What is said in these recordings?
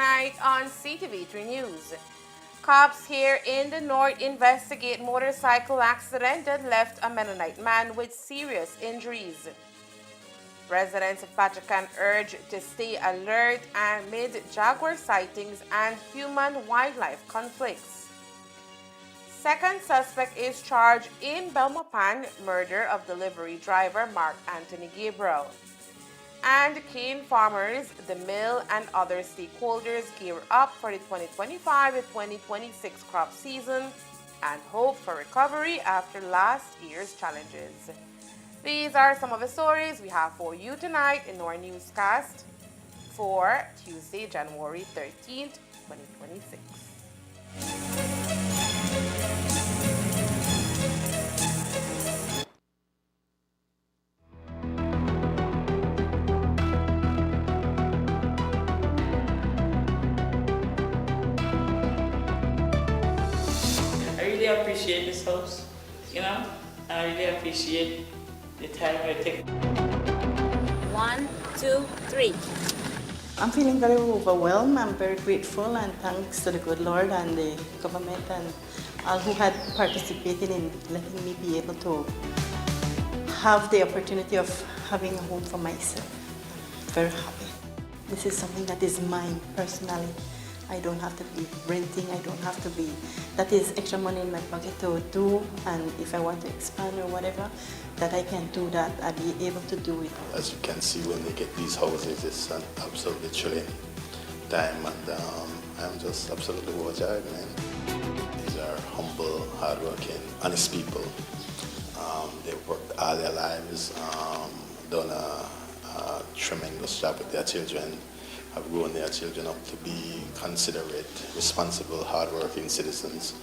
tonight on CTV3 News. Cops here in the north investigate motorcycle accident that left a Mennonite man with serious injuries. Residents of Pachacan urged to stay alert amid jaguar sightings and human-wildlife conflicts. Second suspect is charged in Belmopan murder of delivery driver Mark Anthony Gabriel. And cane farmers, the mill, and other stakeholders gear up for the 2025-2026 crop season and hope for recovery after last year's challenges. These are some of the stories we have for you tonight in our newscast for Tuesday, January 13th, 2026. I really appreciate this house, I really appreciate the time I take. 1, 2, 3. I'm feeling very overwhelmed. I'm very grateful, and thanks to the good Lord and the government and all who had participated in letting me be able to have the opportunity of having a home for myself. I'm very happy. This is something that is mine personally. I don't have to be renting, that is extra money in my pocket to do, and if I want to expand or whatever, that I can do that, I'll be able to do it. As you can see, when they get these houses, it's an absolutely thrilling time, and I'm just absolutely overjoyed, man. These are humble, hardworking, honest people. They've worked all their lives, done a tremendous job with their children, have grown their children up to be considerate, responsible, hardworking citizens.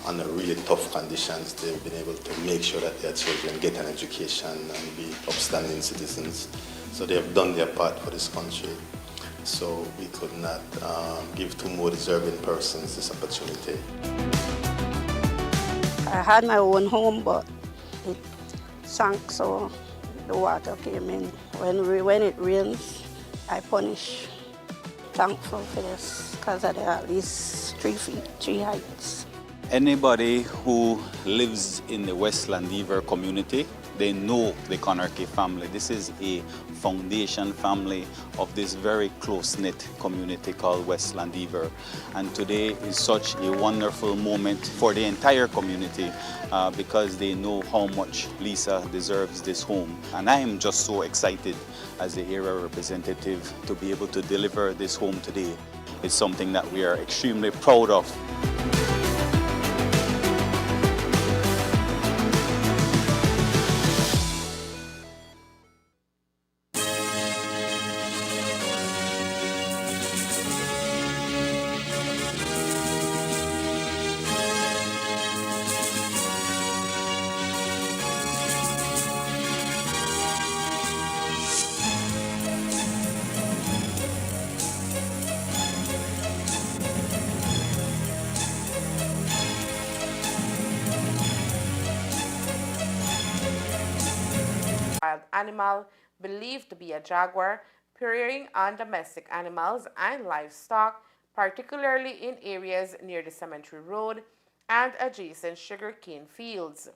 Under really tough conditions, they've been able to make sure that their children get an education and be upstanding citizens. So they have done their part for this country. So we could not give to more deserving persons this opportunity. I had my own home, but it sank, so the water came in. When it rains, I punish. Thankful for this, because I at least 3 feet, 3 heights. Anybody who lives in the West Landiver community, they know the Conarchy family. This is a foundation family of this very close-knit community called West Landiver. And today is such a wonderful moment for the entire community because they know how much Lisa deserves this home. And I am just so excited as the area representative to be able to deliver this home today. It's something that we are extremely proud of. Wild animal believed to be a jaguar preying on domestic animals and livestock, particularly in areas near the Cemetery Road and adjacent sugarcane fields.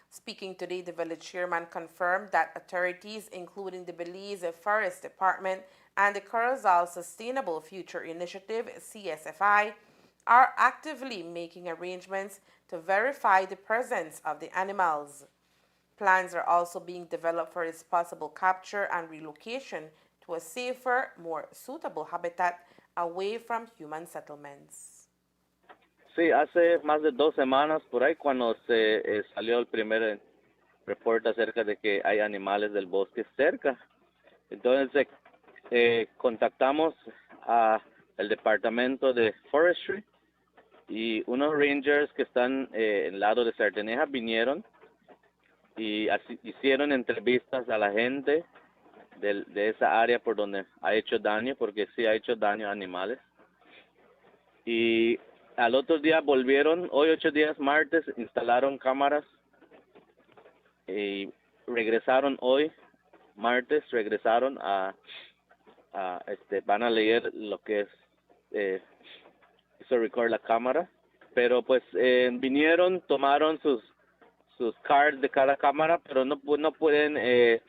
Speaking today, the village chairman confirmed that authorities, including the Belize Forest Department and the Corozal Sustainable Future Initiative, CSFI, are actively making arrangements to verify the presence of the animals. Plans are also being developed for its possible capture and relocation to a safer, more suitable habitat away from human settlements. Sí, hace más de 2 semanas por ahí cuando se salió el primer reporte acerca de que hay animales del bosque cerca. Entonces contactamos al departamento de Forestry y unos rangers que están en el lado de Sarteneja vinieron y hicieron entrevistas a la gente de esa área por donde ha hecho daño, porque sí ha hecho daño a animales. Y al otro día volvieron, hoy 8 días, martes, instalaron cámaras y regresaron hoy, martes, regresaron a van a leer lo que es record la cámara, pero pues vinieron, tomaron sus cards de cada cámara, pero no pueden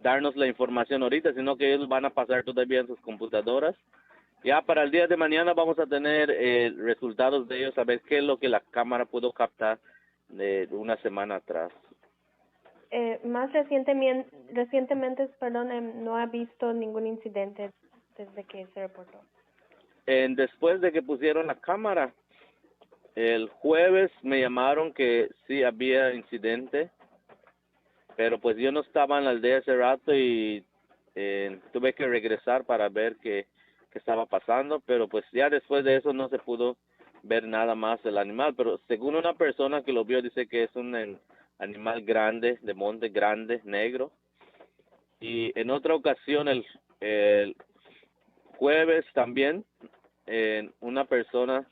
darnos la información ahorita, sino que ellos van a pasar todavía en sus computadoras. Ya para el día de mañana vamos a tener resultados de ellos, a ver qué es lo que la cámara pudo captar de una semana atrás. Más recientemente, no ha visto ningún incidente desde que se reportó. Después de que pusieron la cámara, el jueves me llamaron que sí había incidente, pero pues yo no estaba en la aldea ese rato y tuve que regresar para ver qué estaba pasando, pero pues ya después de eso no se pudo ver nada más del animal, pero según una persona que lo vio dice que es un animal grande, de monte grande, negro. Y en otra ocasión, el jueves también, una persona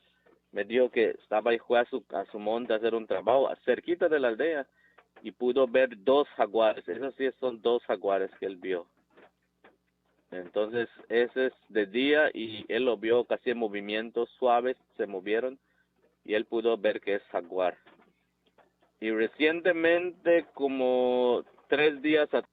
me dijo que estaba y fue a su monte a hacer un trabajo cerquita de la aldea y pudo ver 2 jaguares. Esos sí son 2 jaguares que él vio. Entonces, ese es de día y él lo vio casi en movimientos suaves, se movieron y él pudo ver que es jaguar. Y recientemente, como 3 días atrás,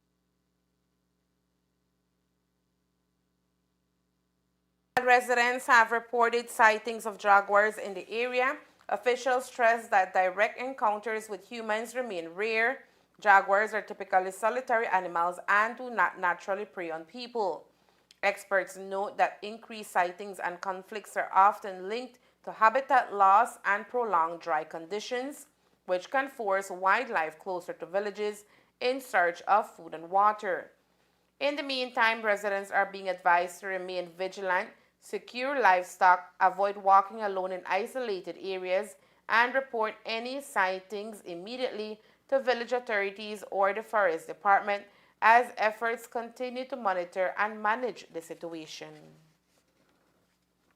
residents have reported sightings of jaguars in the area. Officials stress that direct encounters with humans remain rare. Jaguars are typically solitary animals and do not naturally prey on people. Experts note that increased sightings and conflicts are often linked to habitat loss and prolonged dry conditions, which can force wildlife closer to villages in search of food and water. In the meantime, residents are being advised to remain vigilant, secure livestock, avoid walking alone in isolated areas, and report any sightings immediately to village authorities or the forest department as efforts continue to monitor and manage the situation.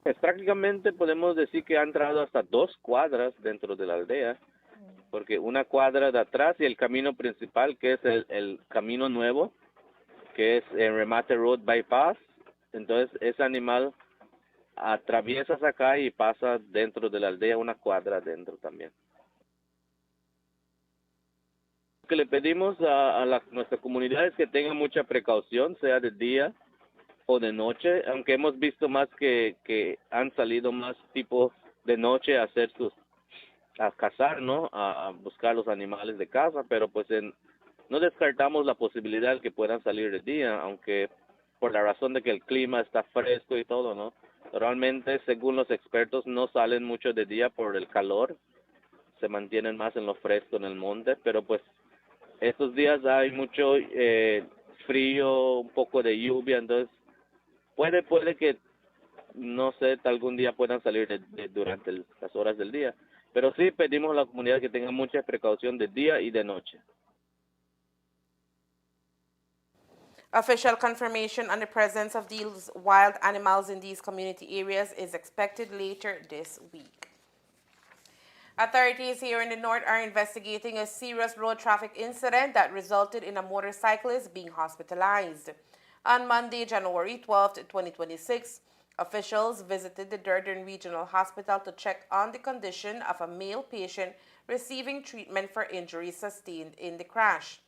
pues prácticamente podemos decir que ha entrado hasta 2 cuadras dentro de la aldea, porque una cuadra de atrás y el camino principal, que es el camino nuevo, que es el Remate Road Bypass. Entonces ese animal atraviesa acá y pasa dentro de la aldea, una cuadra dentro también. Lo que le pedimos a nuestra comunidad es que tenga mucha precaución, sea de día o de noche, aunque hemos visto más que han salido más tipo de noche a cazar, ¿no? A buscar los animales de casa, pero pues no descartamos la posibilidad de que puedan salir de día, aunque por la razón de que el clima está fresco y todo, ¿no? Normalmente, según los expertos, no salen mucho de día por el calor, se mantienen más en lo fresco en el monte, pero pues estos días hay mucho frío, un poco de lluvia, entonces puede que, no sé, algún día puedan salir durante las horas del día, pero sí pedimos a la comunidad que tenga mucha precaución de día y de noche. Official confirmation on the presence of these wild animals in these community areas is expected later this week. Authorities here in the north are investigating a serious road traffic incident that resulted in a motorcyclist being hospitalized. On Monday, January 12, 2026, officials visited the Durban Regional Hospital to check on the condition of a male patient receiving treatment for injuries sustained in the crash.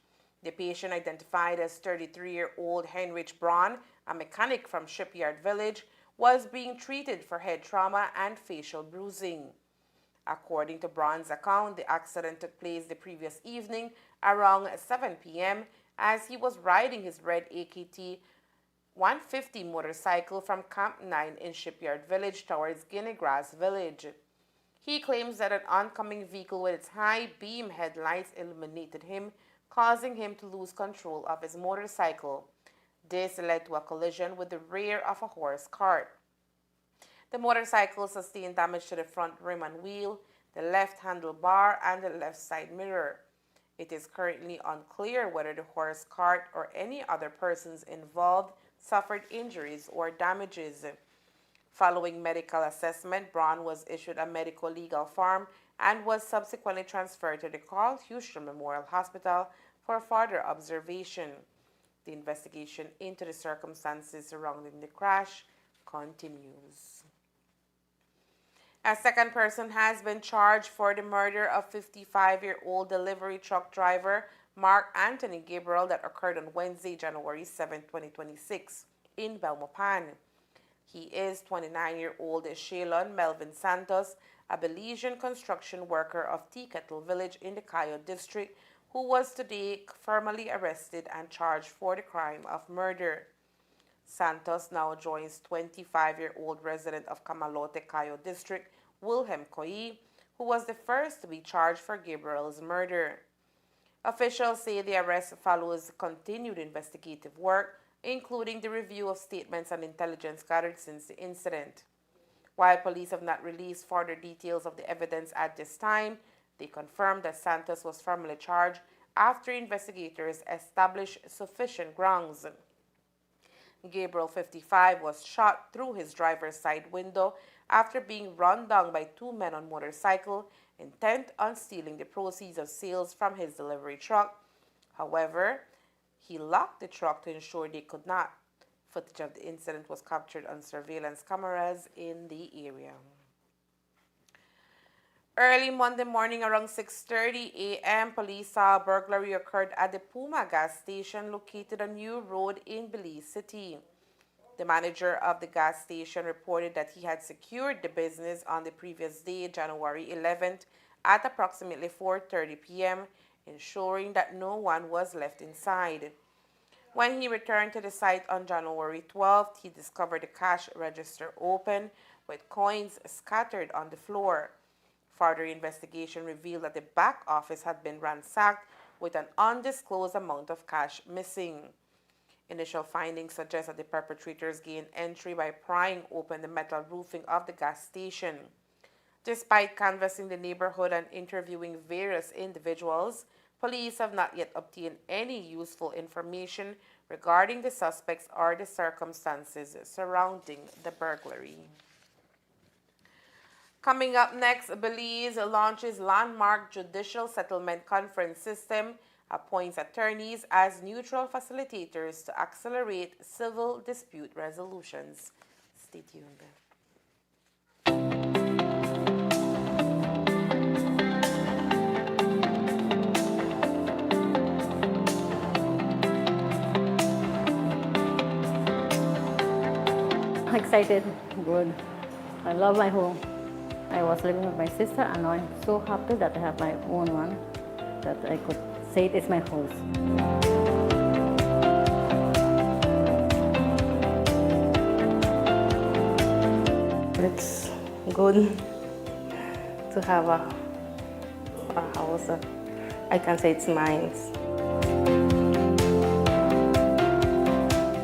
The patient, identified as 33-year-old Heinrich Braun, a mechanic from Shipyard Village, was being treated for head trauma and facial bruising. According to Braun's account, the accident took place the previous evening around 7 p.m. as he was riding his red AKT 150 motorcycle from Camp 9 in Shipyard Village towards Guinea Grass Village. He claims that an oncoming vehicle with its high beam headlights illuminated him, causing him to lose control of his motorcycle. This led to a collision with the rear of a horse cart. The motorcycle sustained damage to the front rim and wheel, the left handlebar, and the left side mirror. It is currently unclear whether the horse cart or any other persons involved suffered injuries or damages. Following medical assessment, Braun was issued a medical legal form and was subsequently transferred to the Carl Houston Memorial Hospital for further observation. The investigation into the circumstances surrounding the crash continues. A second person has been charged for the murder of 55-year-old delivery truck driver Mark Anthony Gabriel that occurred on Wednesday, January 7, 2026, in Belmopan. He is 29-year-old Shaylon Melvin Santos, a Belizean construction worker of Tea Kettle Village in the Cayo district, who was today formally arrested and charged for the crime of murder. Santos now joins 25-year-old resident of Camalote, Cayo district, Wilhelm Koi, who was the first to be charged for Gabriel's murder. Officials say the arrest follows continued investigative work, including the review of statements and intelligence gathered since the incident. While police have not released further details of the evidence at this time, they confirmed that Santos was formally charged after investigators established sufficient grounds. Gabriel, 55, was shot through his driver's side window after being run down by two men on motorcycle intent on stealing the proceeds of sales from his delivery truck. However, he locked the truck to ensure they could not. Footage of the incident was captured on surveillance cameras in the area. Early Monday morning around 6:30 a.m., police saw a burglary occurred at the Puma gas station located on New Road in Belize City. The manager of the gas station reported that he had secured the business on the previous day, January 11th, at approximately 4:30 p.m., ensuring that no one was left inside. When he returned to the site on January 12th, he discovered the cash register open with coins scattered on the floor. Further investigation revealed that the back office had been ransacked with an undisclosed amount of cash missing. Initial findings suggest that the perpetrators gained entry by prying open the metal roofing of the gas station. Despite canvassing the neighborhood and interviewing various individuals, police have not yet obtained any useful information regarding the suspects or the circumstances surrounding the burglary. Coming up next, Belize launches landmark judicial settlement conference system, appoints attorneys as neutral facilitators to accelerate civil dispute resolutions. Stay tuned. Excited, good. I love my home. I was living with my sister and now I'm so happy that I have my own one, that I could say it is my house. It's good to have a house. I can say it's mine.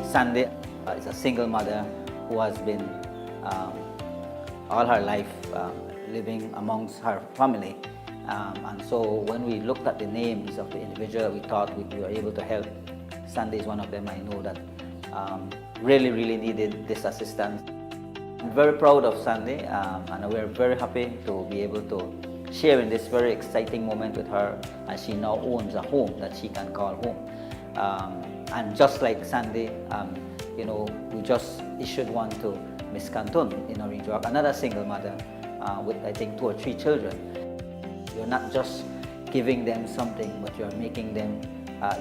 Sandy is a single mother who has been all her life living amongst her family. And so when we looked at the names of the individual we thought we were able to help, Sandy is one of them. I know that really needed this assistance. I'm very proud of Sandy and we're very happy to be able to share in this very exciting moment with her, as she now owns a home that she can call home. And just like Sandy, you know, we just issued one to Miss Cantun in Orange Walk, another single mother with I think 2 or 3 children. You're not just giving them something, but you're making them,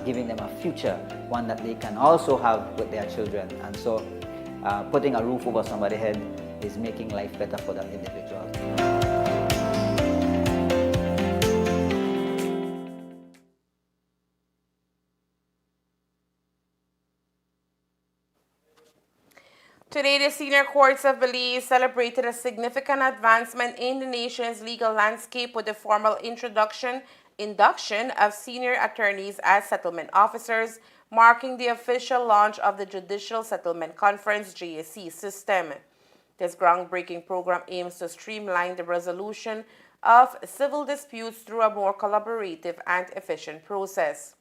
giving them a future, one that they can also have with their children. And so putting a roof over somebody's head is making life better for that individual. Today, the senior courts of Belize celebrated a significant advancement in the nation's legal landscape with the formal induction of senior attorneys as settlement officers, marking the official launch of the Judicial Settlement Conference JSC system. This groundbreaking program aims to streamline the resolution of civil disputes through a more collaborative and efficient process.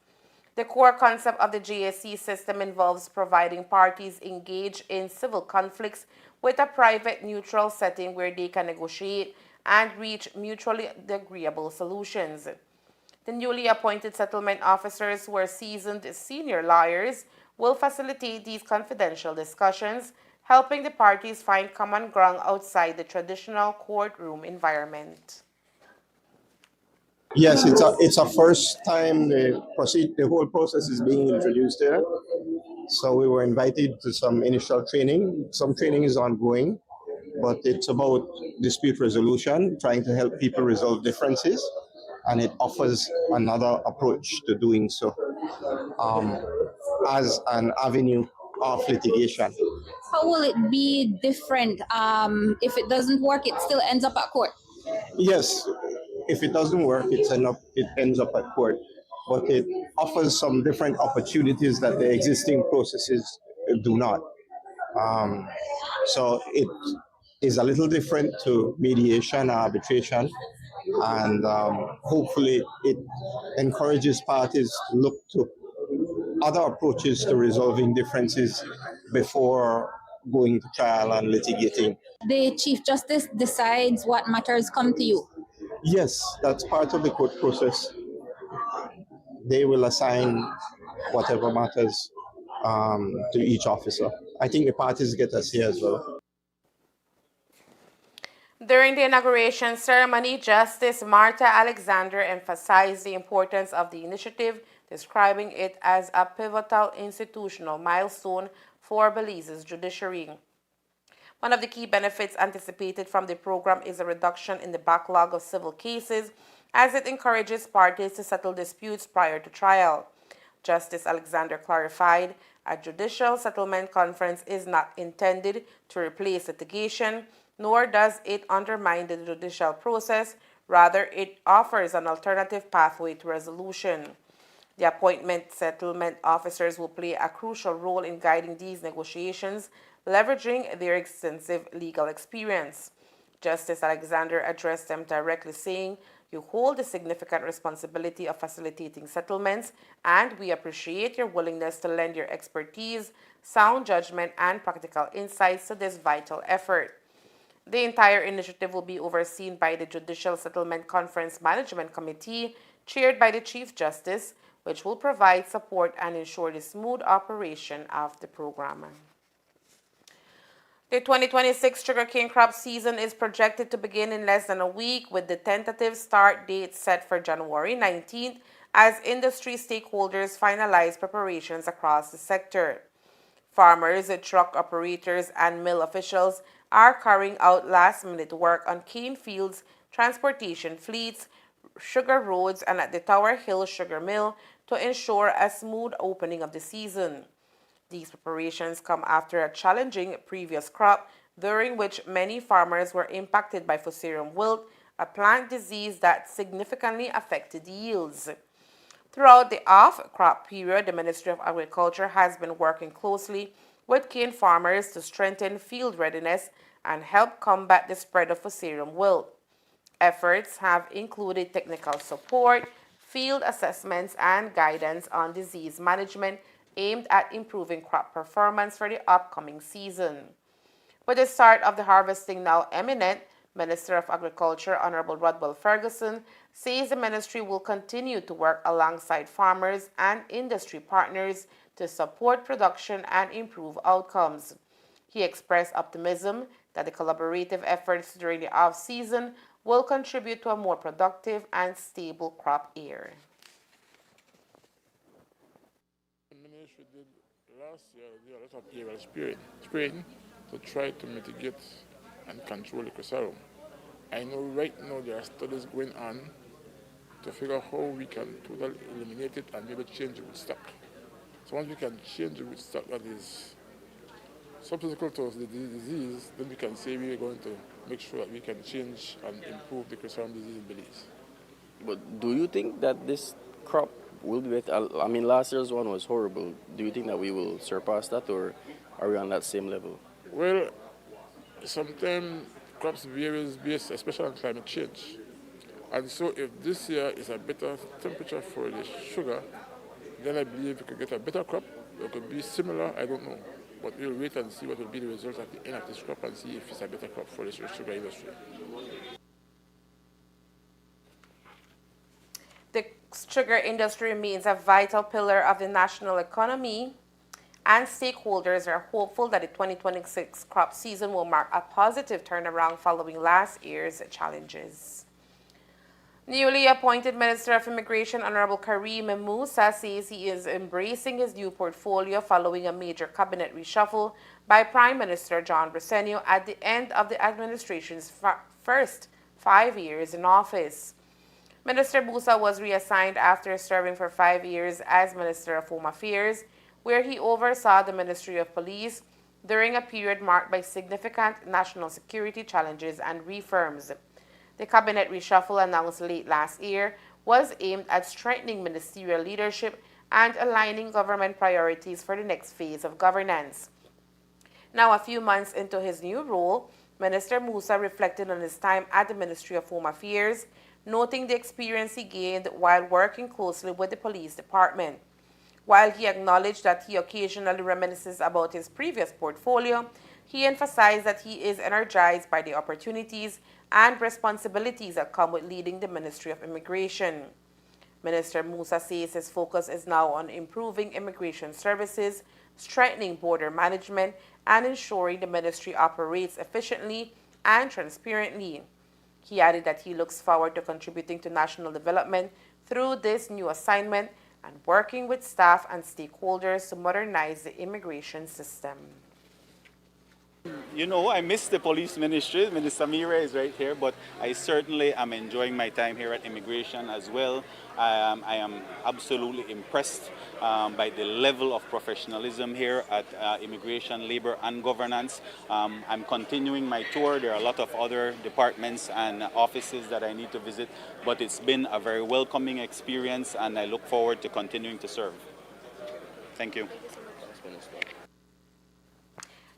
The core concept of the JSC system involves providing parties engaged in civil conflicts with a private, neutral setting where they can negotiate and reach mutually agreeable solutions. The newly appointed settlement officers were seasoned senior lawyers will facilitate these confidential discussions, helping the parties find common ground outside the traditional courtroom environment. Yes, it's a first time the whole process is being introduced there. So we were invited to some initial training. Some training is ongoing, but it's about dispute resolution, trying to help people resolve differences, and it offers another approach to doing so as an avenue of litigation. How will it be different if it doesn't work, it still ends up at court? Yes, if it doesn't work, it ends up at court, but it offers some different opportunities that the existing processes do not. Um, so it is a little different to mediation or arbitration, and hopefully it encourages parties to look to other approaches to resolving differences before going to trial and litigating. The Chief Justice decides what matters come to you. Yes, that's part of the court process. They will assign whatever matters to each officer. I think the parties get a say as well. During the inauguration ceremony, Justice Marta Alexander emphasized the importance of the initiative, describing it as a pivotal institutional milestone for Belize's judiciary. One of the key benefits anticipated from the program is a reduction in the backlog of civil cases, as it encourages parties to settle disputes prior to trial. Justice Alexander clarified, a judicial settlement conference is not intended to replace litigation, nor does it undermine the judicial process. Rather, it offers an alternative pathway to resolution. The appointment settlement officers will play a crucial role in guiding these negotiations, leveraging their extensive legal experience. Justice Alexander addressed them directly, saying, "You hold the significant responsibility of facilitating settlements, and we appreciate your willingness to lend your expertise, sound judgment, and practical insights to this vital effort." The entire initiative will be overseen by the Judicial Settlement Conference Management Committee, chaired by the Chief Justice, which will provide support and ensure the smooth operation of the program. The 2026 sugarcane crop season is projected to begin in less than a week, with the tentative start date set for January 19th as industry stakeholders finalize preparations across the sector. Farmers, truck operators, and mill officials are carrying out last-minute work on cane fields, transportation fleets, sugar roads, and at the Tower Hill Sugar Mill to ensure a smooth opening of the season. These preparations come after a challenging previous crop, during which many farmers were impacted by fusarium wilt, a plant disease that significantly affected yields. Throughout the off-crop period, the Ministry of Agriculture has been working closely with cane farmers to strengthen field readiness and help combat the spread of fusarium wilt. Efforts have included technical support, field assessments, and guidance on disease management aimed at improving crop performance for the upcoming season. With the start of the harvesting now imminent, Minister of Agriculture Honorable Rodwell Ferguson says the ministry will continue to work alongside farmers and industry partners to support production and improve outcomes. He expressed optimism that the collaborative efforts during the off-season will contribute to a more productive and stable crop year. The ministry did last year a lot of aerial spraying to try to mitigate and control the fusarium. I know right now there are studies going on to figure out how we can totally eliminate it and maybe change the rootstock. So once we can change the rootstock that is subsequent to the disease, then we can say we are going to make sure that we can change and improve the fusarium disease in Belize. But do you think that this crop will be better? I mean, last year's one was horrible. Do you think that we will surpass that, or are we on that same level? Well, sometimes crops varies based, especially on climate change. And so if this year is a better temperature for the sugar, then I believe we could get a better crop. It could be similar, I don't know. But we'll wait and see what will be the result at the end of this crop and see if it's a better crop for the sugar industry. The sugar industry remains a vital pillar of the national economy, and stakeholders are hopeful that the 2026 crop season will mark a positive turnaround following last year's challenges. Newly appointed Minister of Immigration Honorable Karim Musa says he is embracing his new portfolio following a major cabinet reshuffle by Prime Minister John Bresenio at the end of the administration's first 5 years in office. Minister Musa was reassigned after serving for 5 years as Minister of Home Affairs, where he oversaw the Ministry of Police during a period marked by significant national security challenges and reforms. The cabinet reshuffle announced late last year was aimed at strengthening ministerial leadership and aligning government priorities for the next phase of governance. Now, a few months into his new role, Minister Musa reflected on his time at the Ministry of Home Affairs, noting the experience he gained while working closely with the police department. While he acknowledged that he occasionally reminisces about his previous portfolio, he emphasized that he is energized by the opportunities and responsibilities that come with leading the Ministry of Immigration. Minister Musa says his focus is now on improving immigration services, strengthening border management, and ensuring the ministry operates efficiently and transparently. He added that he looks forward to contributing to national development through this new assignment and working with staff and stakeholders to modernize the immigration system. You know, I miss the police ministry. Minister Mira is right here, but I certainly am enjoying my time here at immigration as well. I am absolutely impressed by the level of professionalism here at Immigration, Labor and Governance. I'm continuing my tour. There are a lot of other departments and offices that I need to visit, but it's been a very welcoming experience and I look forward to continuing to serve. Thank you.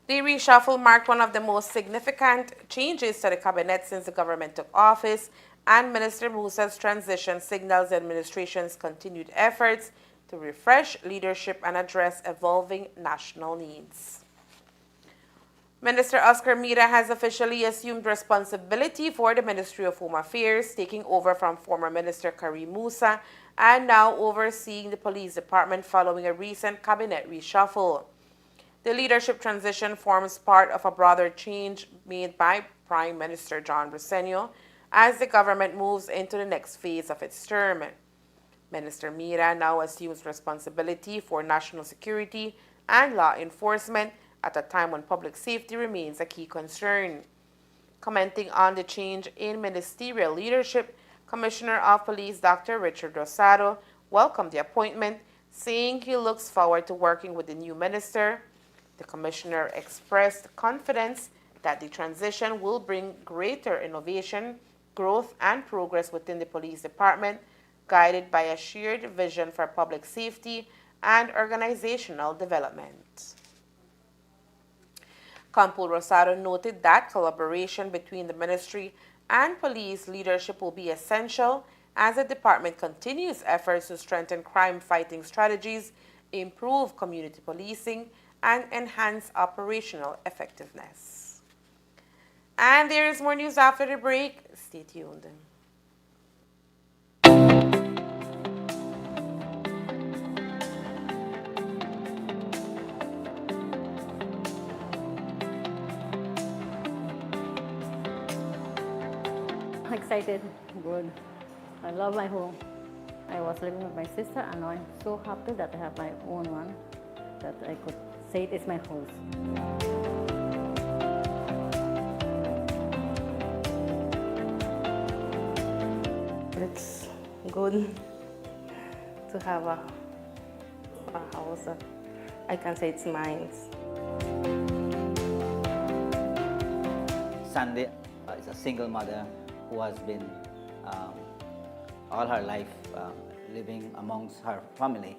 The reshuffle marked one of the most significant changes to the cabinet since the government took office, and Minister Musa's transition signals the administration's continued efforts to refresh leadership and address evolving national needs. Minister Oscar Mira has officially assumed responsibility for the Ministry of Home Affairs, taking over from former Minister Karim Musa and now overseeing the police department following a recent cabinet reshuffle. The leadership transition forms part of a broader change made by Prime Minister John Bresenio as the government moves into the next phase of its term. Minister Mira now assumes responsibility for national security and law enforcement at a time when public safety remains a key concern. Commenting on the change in ministerial leadership, Commissioner of Police Dr. Richard Rosado welcomed the appointment, saying he looks forward to working with the new minister. The commissioner expressed confidence that the transition will bring greater innovation, growth, and progress within the police department, guided by a shared vision for public safety and organizational development. Campo Rosado noted that collaboration between the ministry and police leadership will be essential as the department continues efforts to strengthen crime-fighting strategies, improve community policing, and enhance operational effectiveness. And there is more news after the break. Stay tuned. Excited, good. I love my home. I was living with my sister and now I'm so happy that I have my own one, that I could say it is my house. It's good to have a house. I can say it's mine. Sandy is a single mother who has been all her life living amongst her family.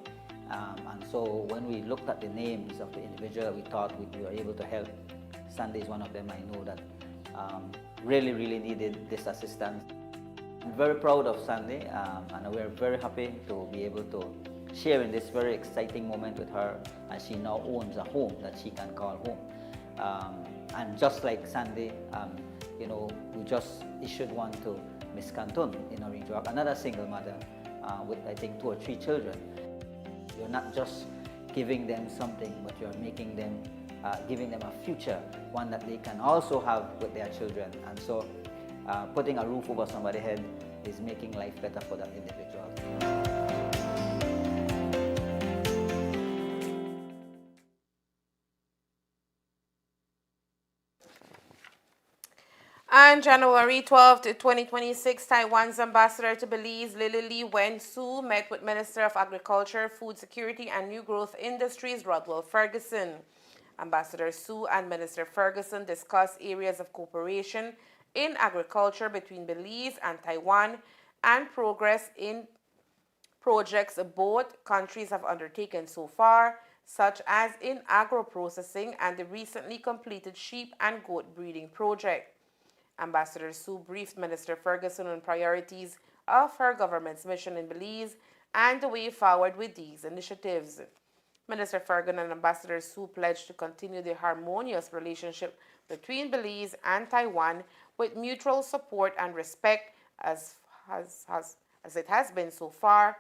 And so when we looked at the names of the individual, we thought we were able to help. Sandy is one of them. I know that really needed this assistance. I'm very proud of Sandy, and we're very happy to be able to share in this very exciting moment with her, as she now owns a home that she can call home. And just like Sandy, you know, we just issued one to Miss Cantun in Orange Walk, another single mother with I think 2 or 3 children. You're not just giving them something, but you're making them, giving them a future, one that they can also have with their children. And so putting a roof over somebody's head is making life better for that individual. On January 12, 2026, Taiwan's ambassador to Belize, Lily Wen-Su, met with Minister of Agriculture, Food Security and New Growth Industries, Rodwell Ferguson. Ambassador Su and Minister Ferguson discussed areas of cooperation in agriculture between Belize and Taiwan and progress in projects both countries have undertaken so far, such as in agro-processing and the recently completed sheep and goat breeding project. Ambassador Su briefed Minister Ferguson on priorities of her government's mission in Belize and the way forward with these initiatives. Minister Ferguson and Ambassador Su pledged to continue the harmonious relationship between Belize and Taiwan with mutual support and respect as it has been so far,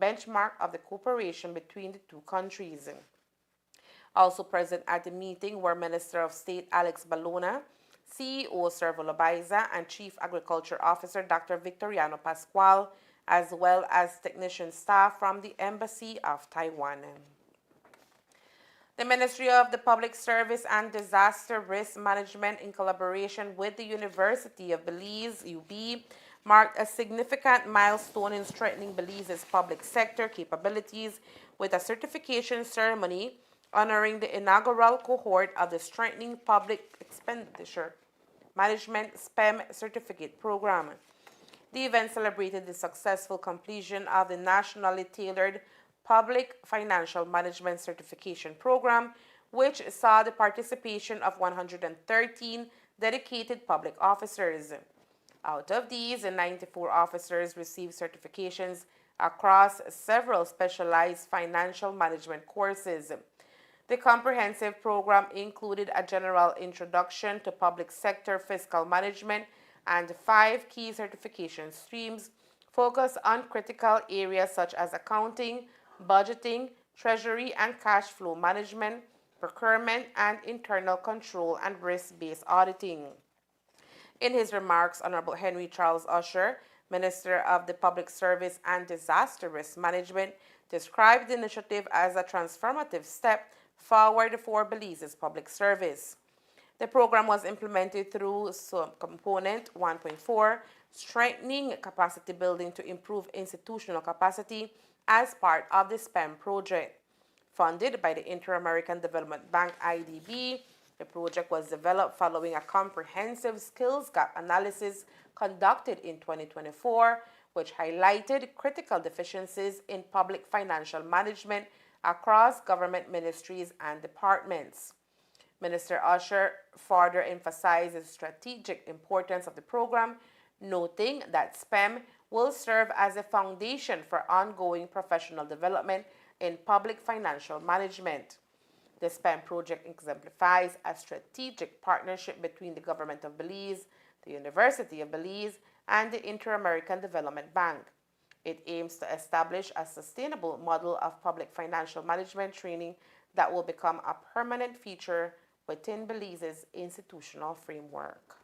benchmark of the cooperation between the two countries. Also present at the meeting were Minister of State Alex Balona, CEO Servo Lobaiza, and Chief Agriculture Officer Dr. Victoriano Pascual, as well as technician staff from the Embassy of Taiwan. The Ministry of the Public Service and Disaster Risk Management, in collaboration with the University of Belize, UB, marked a significant milestone in strengthening Belize's public sector capabilities with a certification ceremony honoring the inaugural cohort of the Strengthening Public Expenditure Management SPEM Certificate Program. The event celebrated the successful completion of the Nationally Tailored Public Financial Management Certification Program, which saw the participation of 113 dedicated public officers. Out of these, 94 officers received certifications across several specialized financial management courses. The comprehensive program included a general introduction to public sector fiscal management and 5 key certification streams focused on critical areas such as accounting, budgeting, treasury and cash flow management, procurement, and internal control and risk-based auditing. In his remarks, Honorable Henry Charles Usher, Minister of the Public Service and Disaster Risk Management, described the initiative as a transformative step forward for Belize's public service. The program was implemented through Component 1.4, strengthening capacity building to improve institutional capacity as part of the SPEM project. Funded by the Inter-American Development Bank IDB, the project was developed following a comprehensive skills gap analysis conducted in 2024, which highlighted critical deficiencies in public financial management across government ministries and departments. Minister Usher further emphasized the strategic importance of the program, noting that SPEM will serve as a foundation for ongoing professional development in public financial management. The SPEM project exemplifies a strategic partnership between the Government of Belize, the University of Belize, and the Inter-American Development Bank. It aims to establish a sustainable model of public financial management training that will become a permanent feature within Belize's institutional framework.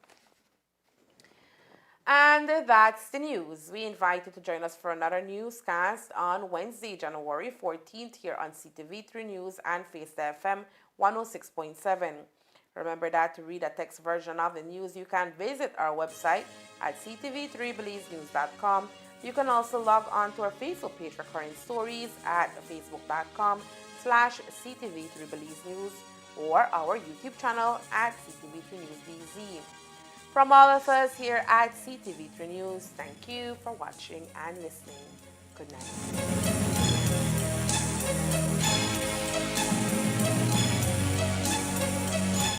And that's the news. We invite you to join us for another newscast on Wednesday, January 14th here on CTV3 News and Face FM 106.7. Remember that to read a text version of the news, you can visit our website at CTV3BelizeNews.com. You can also log on to our Facebook page for current stories at facebook.com/CTV3BelizeNews or our YouTube channel at CTV3 News BZ. From all of us here at CTV3 News, thank you for watching and listening. Good night.